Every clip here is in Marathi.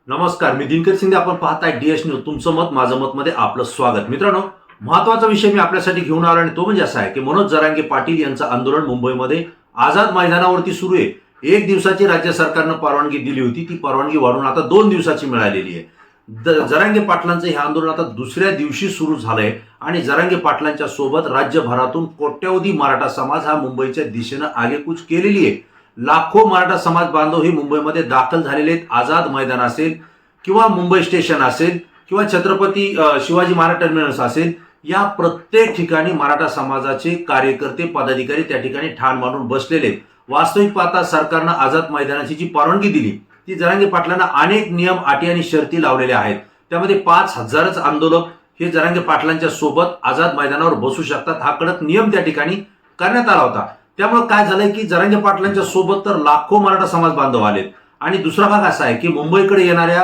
नमस्कार, मी दिनकर शिंदे. आपण पाहताय डीएस न्यूज. तुमचं मत माझं मत मध्ये आपलं स्वागत. मित्रांनो, महत्वाचा विषय मी आपल्यासाठी घेऊन आलो आणि तो म्हणजे असा आहे की मनोज जरांगे पाटील यांचं आंदोलन मुंबईमध्ये आझाद मैदानावरती सुरू आहे. एक दिवसाची राज्य सरकारनं परवानगी दिली होती, ती परवानगी वाढून आता 2 दिवसाची मिळालेली आहे. जरांगे पाटलांचं हे आंदोलन आता दुसऱ्या दिवशी सुरू झालंय आणि जरांगे पाटलांच्या सोबत राज्यभरातून कोट्यवधी मराठा समाज हा मुंबईच्या दिशेनं आगेकूच केलेली आहे. लाखो मराठा समाज बांधव हे मुंबईमध्ये दाखल झालेले आहेत. आझाद मैदान असेल किंवा मुंबई स्टेशन असेल किंवा छत्रपती शिवाजी महाराज टर्मिनस असेल, या प्रत्येक ठिकाणी मराठा समाजाचे कार्यकर्ते पदाधिकारी त्या ठिकाणी ठाण मांडून बसलेले आहेत. वास्तविक पाहता सरकारनं आझाद मैदानाची जी परवानगी दिली ती जरांगे पाटलांना अनेक नियम, अटी आणि शर्ती लावलेल्या आहेत. त्यामध्ये 5,000च आंदोलक हे जरांगे पाटलांच्या सोबत आझाद मैदानावर बसू शकतात, हा कडक नियम त्या ठिकाणी करण्यात आला होता. त्यामुळे काय झालंय की जरांगे पाटलांच्या सोबत तर लाखो मराठा समाज बांधव आलेत. आणि दुसरा भाग असा आहे की मुंबईकडे येणाऱ्या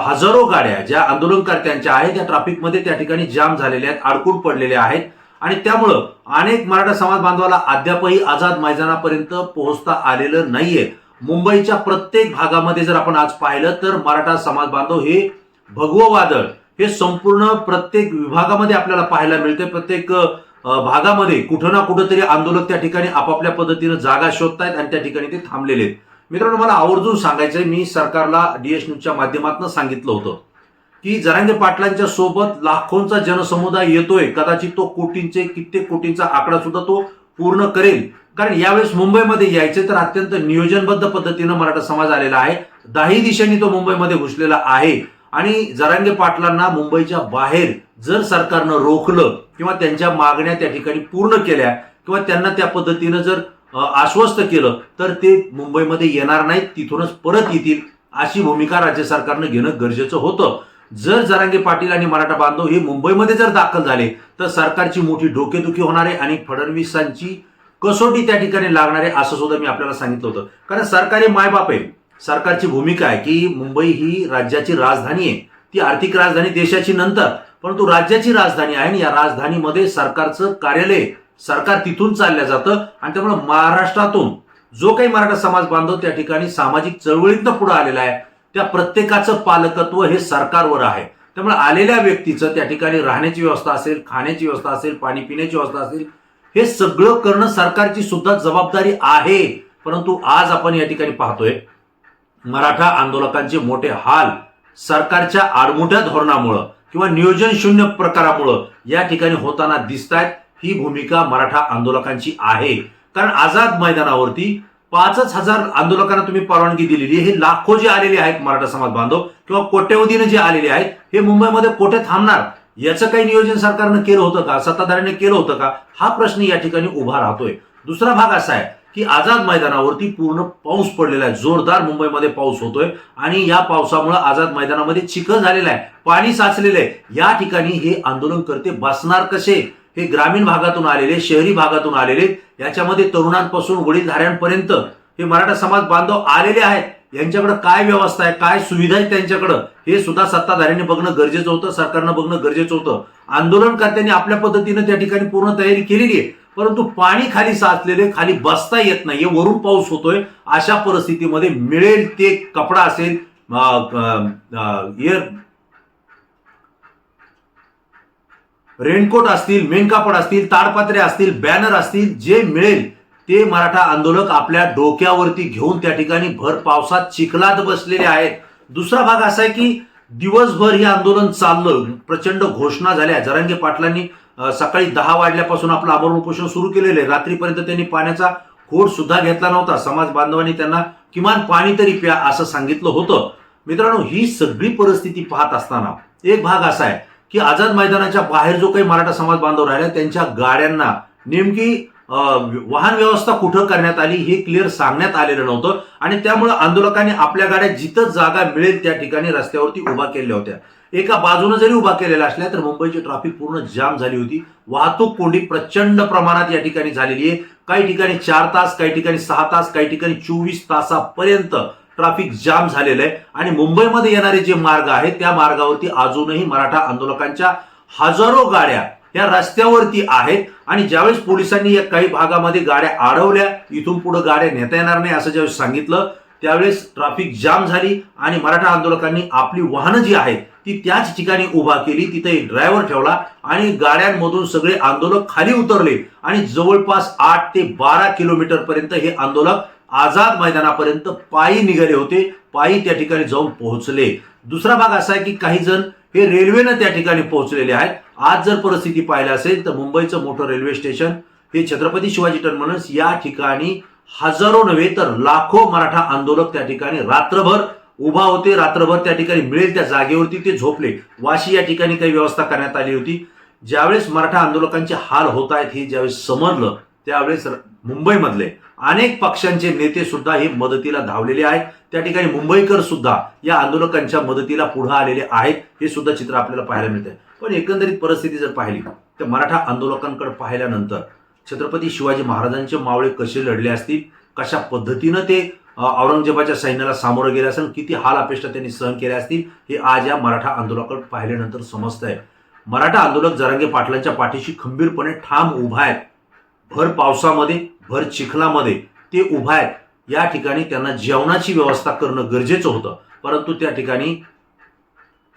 हजारो गाड्या ज्या आंदोलनकर्त्यांच्या आहेत त्या ट्रॅफिकमध्ये त्या ठिकाणी जाम झालेल्या आहेत, अडकून पडलेल्या आहेत. आणि त्यामुळं अनेक मराठा समाज बांधवाला अद्यापही आझाद मैदानापर्यंत पोहोचता आलेलं नाहीये. मुंबईच्या प्रत्येक भागामध्ये जर आपण आज पाहिलं तर मराठा समाज बांधव हे भगवं वादळ हे संपूर्ण प्रत्येक विभागामध्ये आपल्याला पाहायला मिळते. प्रत्येक भागामध्ये कुठं ना कुठंतरी आंदोलक त्या ठिकाणी आपापल्या पद्धतीनं जागा शोधतायत आणि त्या ठिकाणी ते थांबलेले आहेत. मित्रांनो, मला आवर्जून सांगायचंय, मी सरकारला डीएस न्यूजच्या माध्यमातून सांगितलं होतं की जरांगे पाटलांच्या सोबत लाखोंचा जनसमुदाय येतोय. कदाचित तो कोटींचे, कित्येक कोटींचा आकडा सुद्धा तो पूर्ण करेल. कारण यावेळेस मुंबईमध्ये यायचे तर अत्यंत नियोजनबद्ध पद्धतीनं मराठा समाज आलेला आहे. 10 दिशेने तो मुंबईमध्ये घुसलेला आहे. आणि जरांगे पाटलांना मुंबईच्या बाहेर जर सरकारनं रोखलं किंवा त्यांच्या मागण्या त्या ठिकाणी पूर्ण केल्या किंवा त्यांना त्या पद्धतीनं जर आश्वस्त केलं तर ते मुंबईमध्ये येणार नाहीत, तिथूनच परत येतील, अशी भूमिका राज्य सरकारनं घेणं गरजेचं होतं. जर जरांगे पाटील आणि मराठा बांधव हे मुंबईमध्ये जर दाखल झाले तर सरकारची मोठी डोकेदुखी होणार आहे आणि फडणवीसांची कसोटी त्या ठिकाणी लागणार आहे, असं सुद्धा मी आपल्याला सांगितलं होतं. कारण सरकार हे मायबाप आहे. सरकारची भूमिका आहे की मुंबई ही राज्याची राजधानी आहे, ती आर्थिक राजधानी देशाची नंतर, परंतु राज्याची राजधानी आहे आणि या राजधानीमध्ये सरकारचं कार्यालय, सरकार तिथून चाललं जातं. आणि त्यामुळे महाराष्ट्रातून जो काही मराठा समाज बांधव त्या ठिकाणी सामाजिक चळवळीतनं पुढे आलेला आहे त्या प्रत्येकाचं पालकत्व हे सरकारवर आहे. त्यामुळे आलेल्या व्यक्तीचं त्या ठिकाणी राहण्याची व्यवस्था असेल, खाण्याची व्यवस्था असेल, पाणी पिण्याची व्यवस्था असेल, हे सगळं करणं सरकारची सुद्धा जबाबदारी आहे. परंतु आज आपण या ठिकाणी पाहतोय मराठा आंदोलकांचे मोठे हाल सरकारच्या आडमुठ्या धोरणामुळं किंवा नियोजन शून्य प्रकारामुळं या ठिकाणी होताना दिसत आहेत. ही भूमिका मराठा आंदोलकांची आहे. कारण आझाद मैदानावरती 5,000 आंदोलकांना तुम्ही परवानगी दिलेली, हे लाखो जे आलेले आहेत मराठा समाज बांधव किंवा कोट्यवधीने जे आलेले आहेत हे मुंबईमध्ये कुठे थांबणार, याचं काही नियोजन सरकारनं केलं होतं का, सत्ताधाऱ्यांनी केलं होतं का, हा प्रश्न या ठिकाणी उभा राहतोय. दुसरा भाग असा आहे की आझाद मैदानावरती पूर्ण पाऊस पडलेला आहे, जोरदार मुंबईमध्ये पाऊस होतोय आणि या पावसामुळे आझाद मैदानामध्ये चिखल झालेला आहे, पाणी साचलेलं आहे. या ठिकाणी हे आंदोलनकर्ते बसणार कसे? हे ग्रामीण भागातून आलेले, शहरी भागातून आलेले, याच्यामध्ये तरुणांपासून वडीलधाऱ्यांपर्यंत हे मराठा समाज बांधव आलेले आहेत. यांच्याकडे काय व्यवस्था आहे, काय सुविधा आहे त्यांच्याकडं, हे सुद्धा सत्ताधाऱ्यांनी बघणं गरजेचं होतं, सरकारनं बघणं गरजेचं होतं. आंदोलनकर्त्यांनी आपल्या पद्धतीनं त्या ठिकाणी पूर्ण तयारी केलेली आहे, परंतु पाणी खाली साचलेले, खाली बसता येत नाहीये, वरून पाऊस होतोय. अशा परिस्थितीमध्ये मिळेल ते कपडा असेल, रेनकोट असतील, मेनकापड असतील, ताडपत्रे असतील, बॅनर असतील, जे मिळेल ते मराठा आंदोलक आपल्या डोक्यावरती घेऊन त्या ठिकाणी भर पावसात चिखलात बसलेले आहेत. दुसरा भाग असा आहे की दिवसभर हे आंदोलन चाललं, प्रचंड घोषणा झाल्या. जरांगे पाटलांनी सकाळी 10 वाजल्यापासून आपलं आमरण उपोषण सुरू केलेलं आहे. रात्रीपर्यंत त्यांनी पाण्याचा घोट सुद्धा घेतला नव्हता. समाज बांधवांनी त्यांना किमान पाणी तरी प्या असं सांगितलं होतं. मित्रांनो, ही सगळी परिस्थिती पाहत असताना एक भाग असा आहे की आझाद मैदानाच्या बाहेर जो काही मराठा समाज बांधव राहिला त्यांच्या गाड्यांना नेमकी वाहन व्यवस्था कुठं करण्यात आली हे क्लिअर सांगण्यात आलेलं नव्हतं. आणि त्यामुळे आंदोलकांनी आपल्या गाड्या जिथं जागा मिळेल त्या ठिकाणी रस्त्यावरती उभा केल्या होत्या. एका बाजूने जरी उभा केलेल्या असल्या तर मुंबईची ट्रॅफिक पूर्ण जाम झाली होती. वाहतूक कोंडी प्रचंड प्रमाणात या ठिकाणी झालेली आहे. काही ठिकाणी 4 तास, काही ठिकाणी 6 तास, काही ठिकाणी 24 तासापर्यंत ट्रॅफिक जाम झालेलं आहे. आणि मुंबईमध्ये येणारे जे मार्ग आहेत त्या मार्गावरती अजूनही मराठा आंदोलकांच्या हजारो गाड्या या रस्त्यावरती आहेत. आणि ज्यावेळेस पोलिसांनी या काही भागामध्ये गाड्या अडवल्या, इथून पुढे गाड्या नेता येणार नाही असं ज्यावेळेस सांगितलं, त्यावेळेस ट्रॅफिक जाम झाली आणि मराठा आंदोलकांनी आपली वाहनं जी आहेत ती त्याच ठिकाणी उभा केली, तिथे एक ड्रायव्हर ठेवला आणि गाड्यांमधून सगळे आंदोलक खाली उतरले आणि जवळपास 8 ते 12 किलोमीटर पर्यंत हे आंदोलक आझाद मैदानापर्यंत पायी निघाले होते, पायी त्या ठिकाणी जाऊन पोहोचले. दुसरा भाग असा आहे की काही जण हे रेल्वेनं त्या ठिकाणी पोहोचलेले आहेत. आज जर परिस्थिती पाहिली असेल तर मुंबईचं मोठं रेल्वे स्टेशन हे छत्रपती शिवाजी टर्मिनस या ठिकाणी हजारो नव्हे तर लाखो मराठा आंदोलक त्या ठिकाणी रात्रभर उभा होते, रात्रभर त्या ठिकाणी मिळेल त्या जागेवरती ते झोपले. वाशी या ठिकाणी काही व्यवस्था करण्यात आली होती. ज्यावेळेस मराठा आंदोलकांचे हाल होत आहेत हे ज्यावेळेस समजलं त्यावेळेस मुंबईमधले अनेक पक्षांचे नेते सुद्धा हे मदतीला धावलेले आहेत. त्या ठिकाणी मुंबईकर सुद्धा या आंदोलकांच्या मदतीला पुढे आलेले आहेत. हे सुद्धा चित्र आपल्याला पाहायला मिळतंय. पण एकंदरीत परिस्थिती जर पाहिली तर मराठा आंदोलकांकडे पाहिल्यानंतर छत्रपती शिवाजी महाराजांचे मावळे कसे लढले असतील, कशा पद्धतीनं ते औरंगजेबाच्या सैन्याला सामोरं गेले असेल, किती हाल अपेष्टा त्यांनी सहन केले असतील, हे आज या मराठा आंदोलकाकडे पाहिल्यानंतर समजतंय. मराठा आंदोलक जरांगे पाटलांच्या पाठीशी खंबीरपणे ठाम उभा आहेत. भर पावसामध्ये, भर चिखलामध्ये ते उभा आहेत. या ठिकाणी त्यांना जेवणाची व्यवस्था करणं गरजेचं होतं, परंतु त्या ठिकाणी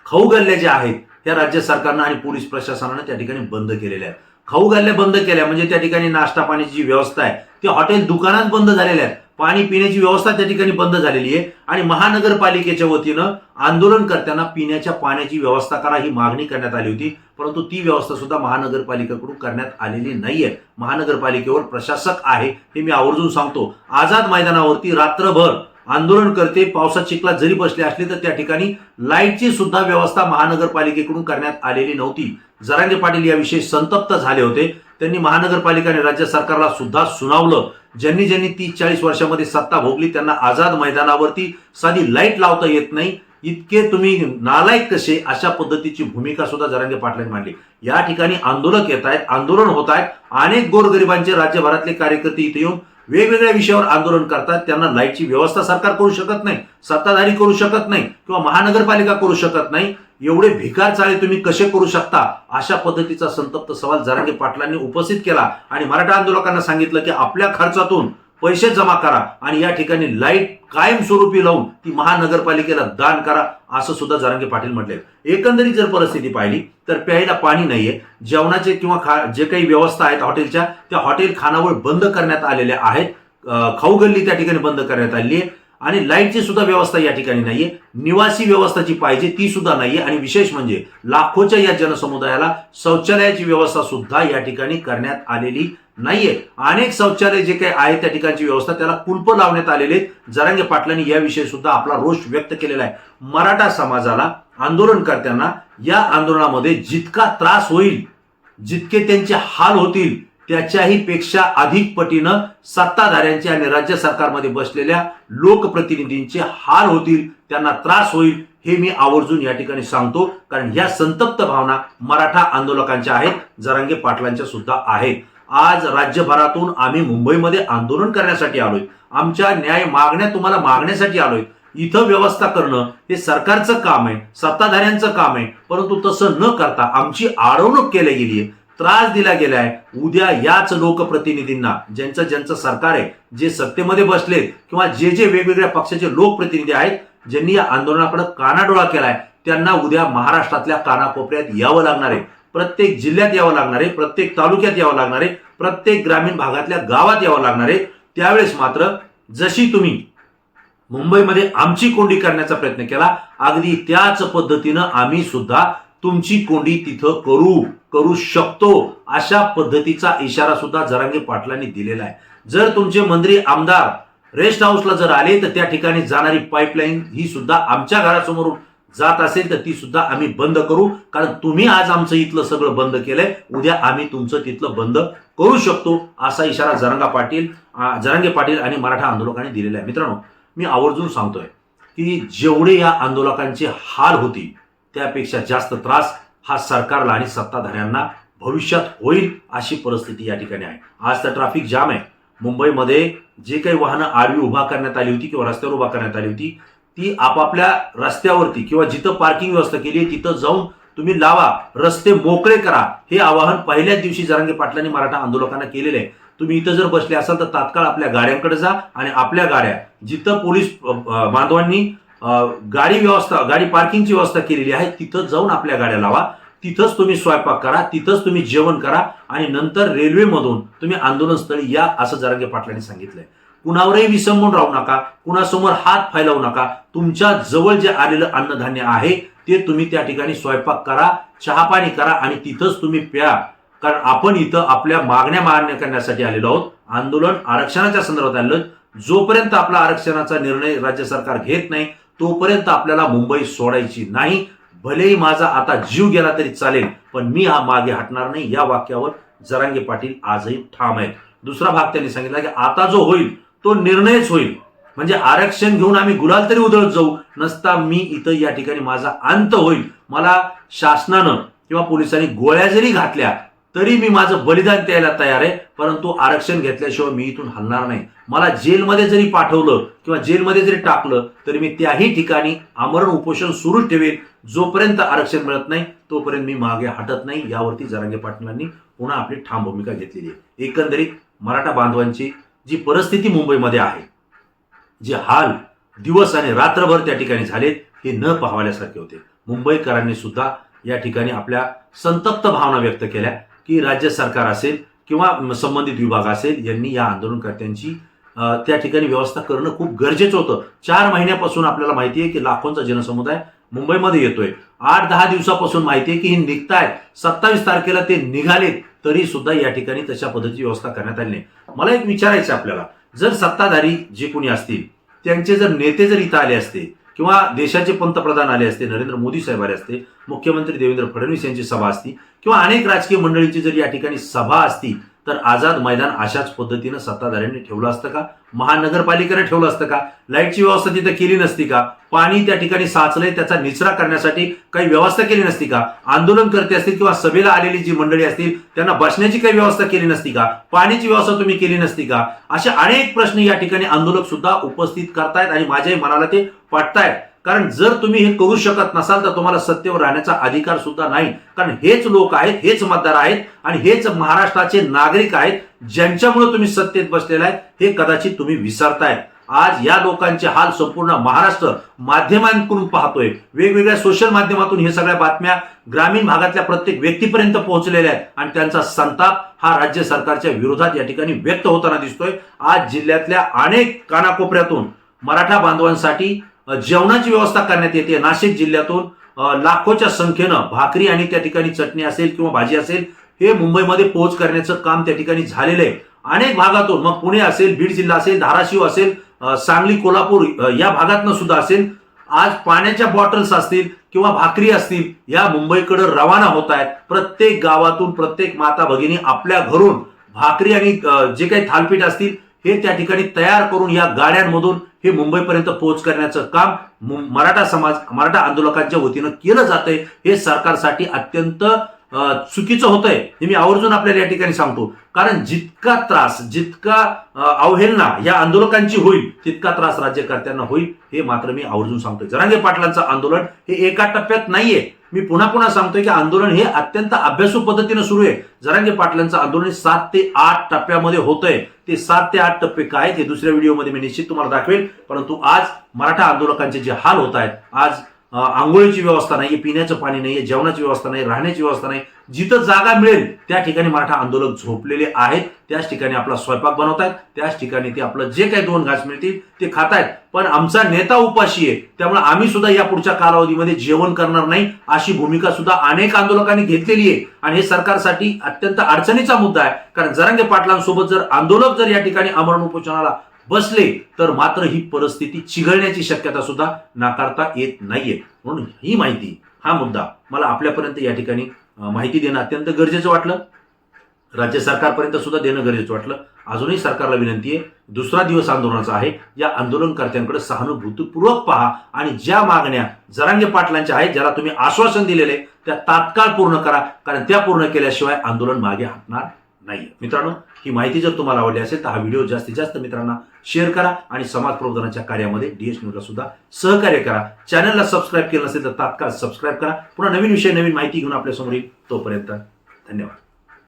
खाऊ गल्ल्या ज्या आहेत त्या राज्य सरकारनं आणि पोलीस प्रशासनानं त्या ठिकाणी बंद केलेल्या आहेत. खाऊ गल्ल्या बंद केल्या म्हणजे त्या ठिकाणी नाश्ता पाण्याची जी व्यवस्था आहे ती हॉटेल दुकानात बंद झालेल्या आहेत. पाणी पिण्याची व्यवस्था त्या ठिकाणी बंद झालेली आहे आणि महानगरपालिकेच्या वतीनं आंदोलन करताना पिण्याच्या पाण्याची व्यवस्था करा ही मागणी करण्यात आली होती, परंतु ती व्यवस्था सुद्धा महानगरपालिकेकडून करण्यात आलेली नाहीये. महानगरपालिकेवर प्रशासक आहे हे मी आवर्जून सांगतो. आझाद मैदानावरती रात्रभर आंदोलन करते, पावसात चिखलात जरी बसले असले तर त्या ठिकाणी लाईटची सुद्धा व्यवस्था महानगरपालिकेकडून करण्यात आलेली नव्हती. जरांगे पाटील याविषयी संतप्त झाले होते. त्यांनी महानगरपालिका आणि राज्य सरकारला सुद्धा सुनावलं. ज्यांनी 30-40 वर्षामध्ये सत्ता भोगली त्यांना आझाद मैदानावरती साधी लाईट लावता येत नाही, इतके तुम्ही नालायक कसे, अशा पद्धतीची भूमिका सुद्धा जरांगे पाटलांनी मांडली. या ठिकाणी आंदोलक येत आहेत, आंदोलन होत आहेत. अनेक गोरगरिबांचे राज्यभरातले कार्यकर्ते इथे येऊन वेगवेगळ्या विषयावर आंदोलन करतात. त्यांना लाईटची व्यवस्था सरकार करू शकत नाही, सत्ताधारी करू शकत नाही किंवा महानगरपालिका करू शकत नाही. एवढे भिकार चाळे तुम्ही कसे करू शकता, अशा पद्धतीचा संतप्त सवाल जरांगे पाटलांनी उपस्थित केला आणि मराठा आंदोलकांना सांगितलं की आपल्या खर्चातून पैसे जमा करा आणि या ठिकाणी लाईट कायमस्वरूपी लावून ती महानगरपालिकेला दान करा, असं सुद्धा जरांगे पाटील म्हटले. एकंदरीत जर परिस्थिती पाहिली तर प्यायला पाणी नाहीये, जेवणाचे किंवा जे काही व्यवस्था आहेत हॉटेलच्या त्या हॉटेल खानावळ बंद करण्यात आलेल्या आहेत. खाऊ गल्ली त्या ठिकाणी बंद करण्यात आली आहे आणि लाईटची सुद्धा व्यवस्था या ठिकाणी नाहीये. निवासी व्यवस्था जी पाहिजे ती सुद्धा नाहीये आणि विशेष म्हणजे लाखोच्या या जनसमुदायाला शौचालयाची व्यवस्था सुद्धा या ठिकाणी करण्यात आलेली नाहीये. अनेक शौचालय जे काही आहे त्या ठिकाणची व्यवस्था त्याला कुलप लावण्यात आलेले. जरांगे पाटलांनी याविषयी सुद्धा आपला रोष व्यक्त केलेला आहे. मराठा समाजाला आंदोलन करताना या आंदोलनामध्ये जितका त्रास होईल, जितके त्यांचे हाल होतील त्याच्याही पेक्षा अधिक पटीनं सत्ताधाऱ्यांचे आणि राज्य सरकारमध्ये बसलेल्या लोकप्रतिनिधींचे हाल होतील, त्यांना त्रास होईल, हे मी आवर्जून या ठिकाणी सांगतो. कारण या संतप्त भावना मराठा आंदोलकांच्या आहेत, जरांगे पाटलांच्या सुद्धा आहेत. आज राज्यभरातून आम्ही मुंबईमध्ये आंदोलन करण्यासाठी आलोय, आमच्या न्याय तुम्हाला मागण्यासाठी आलोय. इथं व्यवस्था करणं हे सरकारचं काम आहे, सत्ताधाऱ्यांचं काम आहे, परंतु तसं न करता आमची आडवणूक केली गेली आहे, त्रास दिला गेलाय. उद्या याच लोकप्रतिनिधींना ज्यांचं ज्यांचं सरकार आहे, जे सत्तेमध्ये बसलेत किंवा जे जे वेगवेगळ्या पक्षाचे लोकप्रतिनिधी आहेत ज्यांनी या आंदोलनाकडे कानाडोळा केलाय, त्यांना उद्या महाराष्ट्रातल्या कानाकोपऱ्यात यावं लागणार आहे, प्रत्येक जिल्ह्यात यावं लागणार आहे, प्रत्येक तालुक्यात यावं लागणार आहे, प्रत्येक ग्रामीण भागातल्या गावात यावं लागणार आहे. त्यावेळेस मात्र जशी तुम्ही मुंबईमध्ये आमची कोंडी करण्याचा प्रयत्न केला, अगदी त्याच पद्धतीनं आम्ही सुद्धा तुमची कोंडी तिथं करू शकतो, अशा पद्धतीचा इशारा सुद्धा जरांगे पाटलांनी दिलेला आहे. जर तुमचे मंत्री आमदार रेस्ट हाऊसला जर आले तर त्या ठिकाणी जाणारी पाईपलाईन ही सुद्धा आमच्या घरासमोरून जात असेल तर ती सुद्धा आम्ही बंद करू. कारण तुम्ही आज आमचं इथलं सगळं बंद केलंय, उद्या आम्ही तुमचं तिथलं बंद करू शकतो, असा इशारा जरांगे पाटील आणि मराठा आंदोलकांनी दिलेला आहे. मित्रांनो, मी आवर्जून सांगतोय की जेवढे या आंदोलकांचे हाल होतील त्यापेक्षा जास्त त्रास हा सरकारला आणि सत्ताधाऱ्यांना भविष्यात होईल, अशी परिस्थिती या ठिकाणी आहे. आज तर ट्रॅफिक जाम आहे. मुंबईमध्ये जे काही वाहनं आडवी उभा करण्यात आली होती किंवा रस्त्यावर उभा करण्यात आली होती ती आपापल्या रस्त्यावरती किंवा जिथं पार्किंग व्यवस्था केली तिथं जाऊन तुम्ही लावा, रस्ते मोकळे करा, हे आवाहन पहिल्याच दिवशी जरांगे पाटलांनी मराठा आंदोलकांना केलेले आहे. तुम्ही इथं जर बसले असाल तर तात्काळ आपल्या गाड्यांकडे जा आणि आपल्या गाड्या जिथं पोलीस बांधवांनी गाडी पार्किंगची व्यवस्था केलेली आहे तिथं जाऊन आपल्या गाड्या लावा. तिथंच तुम्ही स्वयंपाक करा, तिथंच तुम्ही जेवण करा आणि नंतर रेल्वेमधून तुम्ही आंदोलनस्थळी या, असं जरांगे पाटलांनी सांगितलंय. कुणावरही विसंबून राहू नका, कुणासमोर हात फैलावू नका. तुमच्या जवळ जे आलेलं अन्नधान्य आहे ते तुम्ही त्या ठिकाणी स्वयंपाक करा, चहापाणी करा आणि तिथंच तुम्ही प्या. कारण आपण इथं आपल्या मागण्या मान्य करण्यासाठी आलेलो आहोत. आंदोलन आरक्षणाच्या संदर्भात आलेलं. जोपर्यंत आपला आरक्षणाचा निर्णय राज्य सरकार घेत नाही तोपर्यंत आपल्याला मुंबई सोडायची नाही. भलेही माझा आता जीव गेला तरी चालेल, पण मी हा मागे हटणार नाही. या वाक्यावर जरांगे पाटील आजही ठाम आहेत. दुसरा भाग त्यांनी सांगितला की आता जो होईल तो निर्णयच होईल. म्हणजे आरक्षण घेऊन आम्ही गुलाल तरी उधळत जाऊ नसता मी इथं या ठिकाणी माझा अंत होईल. मला शासनानं किंवा पोलिसांनी गोळ्या जरी घातल्या तरी मी माझं बलिदान द्यायला तयार आहे, परंतु आरक्षण घेतल्याशिवाय मी इथून हलणार नाही. मला जेलमध्ये जरी पाठवलं किंवा जेलमध्ये जरी टाकलं तरी मी त्याही ठिकाणी आमरण उपोषण सुरू ठेवेन. जोपर्यंत आरक्षण मिळत नाही तोपर्यंत मी मागे हटत नाही. यावरती जरांगे पाटलांनी पुन्हा आपली ठाम भूमिका घेतलेली आहे. एकंदरीत मराठा बांधवांची जी परिस्थिती मुंबईमध्ये आहे, जे हाल दिवस आणि रात्रभर त्या ठिकाणी झालेत हे न पाहण्यासारखे होते. मुंबईकरांनी सुद्धा या ठिकाणी आपल्या संतप्त भावना व्यक्त केल्या की राज्य सरकार असेल किंवा संबंधित विभाग असेल यांनी या आंदोलनकर्त्यांची त्या ठिकाणी व्यवस्था करणं खूप गरजेचं होतं. 4 महिन्यापासून आपल्याला माहिती आहे की लाखोंचा जनसमुदाय मुंबईमध्ये येतोय. 8-10 दिवसापासून माहिती आहे की हे निघतायत. 27 तारखेला ते निघाले तरी सुद्धा या ठिकाणी तशा पद्धतीची व्यवस्था करण्यात आली नाही. मला एक विचारायचं आपल्याला, जर सत्ताधारी जे कोणी असतील त्यांचे जर नेते जर इथं आले असते किंवा देशाचे पंतप्रधान आले असते, नरेंद्र मोदी साहेब आले असते, मुख्यमंत्री देवेंद्र फडणवीस यांची सभा असती किंवा अनेक राजकीय मंडळींची जर या ठिकाणी सभा असती तर आझाद मैदान अशाच पद्धतीनं सत्ताधाऱ्यांनी ठेवलं असतं का? महानगरपालिकेने ठेवलं असतं का? लाईटची व्यवस्था तिथे केली नसती का? पाणी त्या ठिकाणी साचलंय त्याचा निचरा करण्यासाठी काही व्यवस्था केली नसती का? आंदोलन करते असतील किंवा सभेला आलेली जी मंडळी असतील त्यांना बसण्याची काही व्यवस्था केली नसती का? पाण्याची व्यवस्था तुम्ही केली नसती का? असे अनेक प्रश्न या ठिकाणी आंदोलक सुद्धा उपस्थित करतायत आणि माझ्याही मनाला ते पटतायत. कारण जर तुम्ही हे करू शकत नसाल तर तुम्हाला सत्तेवर राहण्याचा अधिकार सुद्धा नाही. कारण हेच लोक आहेत, हेच मतदार आहेत आणि हेच महाराष्ट्राचे नागरिक आहेत ज्यांच्यामुळे तुम्ही सत्तेत बसलेला आहे हे कदाचित तुम्ही विसरतायत. आज या लोकांचे हाल संपूर्ण महाराष्ट्र माध्यमांकडून पाहतोय. वेगवेगळ्या सोशल माध्यमातून हे सगळ्या बातम्या ग्रामीण भागातल्या प्रत्येक व्यक्तीपर्यंत पोहोचलेल्या आहेत आणि त्यांचा संताप हा राज्य सरकारच्या विरोधात या ठिकाणी व्यक्त होताना दिसतोय. आज जिल्ह्यातल्या अनेक कानाकोपऱ्यातून मराठा बांधवांसाठी जेवणाची व्यवस्था करण्यात येते. नाशिक जिल्ह्यातून लाखोच्या संख्येनं भाकरी आणि त्या ठिकाणी चटणी असेल किंवा भाजी असेल हे मुंबईमध्ये पोहोच करण्याचं काम त्या ठिकाणी झालेलं आहे. अनेक भागातून, मग पुणे असेल, बीड जिल्हा असेल, धाराशिव असेल, सांगली, कोल्हापूर या भागातनं सुद्धा असेल, आज पाण्याच्या बॉटल्स असतील किंवा भाकरी असतील या मुंबईकडे रवाना होत आहेत. प्रत्येक गावातून प्रत्येक माता भगिनी आपल्या घरून भाकरी आणि जे काही थालपीठ असतील हे त्या ठिकाणी तयार करून या गाड्यांमधून हे मुंबईपर्यंत पोहोच करण्याचं काम मराठा समाज, मराठा आंदोलकांच्या वतीनं केलं जातंय. हे सरकारसाठी अत्यंत चुकीचं होतंय हे मी आवर्जून आपल्याला या ठिकाणी सांगतो. कारण जितका त्रास, जितका अवहेलना या आंदोलकांची होईल तितका त्रास राज्यकर्त्यांना होईल हे मात्र मी आवर्जून सांगतोय. जरांगे पाटलांचं आंदोलन हे एका टप्प्यात नाहीये. मी पुन्हा पुन्हा सांगतोय की आंदोलन हे अत्यंत अभ्यासू पद्धतीनं सुरू आहे. जरांगे पाटलांचं आंदोलन 7 ते 8 टप्प्यामध्ये होतंय. ते 7 ते 8 टप्पे काय ते दुसऱ्या व्हिडिओमध्ये मी निश्चित तुम्हाला दाखवेल. परंतु आज मराठा आंदोलकांचे जे हाल होत आहेत, आज आंघोळीची व्यवस्था नाहीये, पिण्याचं पाणी नाहीये, जेवणाची व्यवस्था नाही, राहण्याची व्यवस्था नाही, जिथं जागा मिळेल त्या ठिकाणी मराठा आंदोलक झोपलेले आहेत. त्याच ठिकाणी आपला स्वयंपाक बनवतायत, त्याच ठिकाणी ते आपलं जे काही 2 घास मिळतील ते खातायत. पण आमचा नेता उपाशी आहे त्यामुळे आम्ही सुद्धा या पुढच्या कालावधीमध्ये जेवण करणार नाही अशी भूमिका सुद्धा अनेक आंदोलकांनी घेतलेली आहे. आणि हे सरकारसाठी अत्यंत अडचणीचा मुद्दा आहे. कारण जरांगे पाटलांसोबत जर आंदोलक जर या ठिकाणी आमरण उपोषणाला बसले तर मात्र ही परिस्थिती चिघळण्याची शक्यता सुद्धा नाकारता येत नाहीये. म्हणून ही माहिती, हा मुद्दा मला आपल्यापर्यंत या ठिकाणी माहिती देणं अत्यंत गरजेचं वाटलं. राज्य सरकारपर्यंत सुद्धा देणं गरजेचं वाटलं. अजूनही सरकारला विनंती आहे, दुसरा दिवस आंदोलनाचा आहे, या आंदोलनकर्त्यांकडे सहानुभूतीपूर्वक पहा आणि ज्या मागण्या जरांगे पाटलांच्या आहेत, ज्याला तुम्ही आश्वासन दिलेले त्या तात्काळ पूर्ण करा. कारण त्या पूर्ण केल्याशिवाय आंदोलन मागे हटणार नाही. मित्रांनो, ही माहिती जर तुम्हाला आवडली असेल तर हा व्हिडिओ जास्तीत जास्त मित्रांना शेअर करा आणि समाज प्रबोधनाच्या कार्यामध्ये डीएस न्यूजला सुद्धा सहकार्य करा. चॅनलला सबस्क्राईब केलं नसेल तर तात्काळ सबस्क्राईब करा. पुन्हा नवीन विषय, नवीन माहिती घेऊन आपल्या समोर येईल. तोपर्यंत धन्यवाद.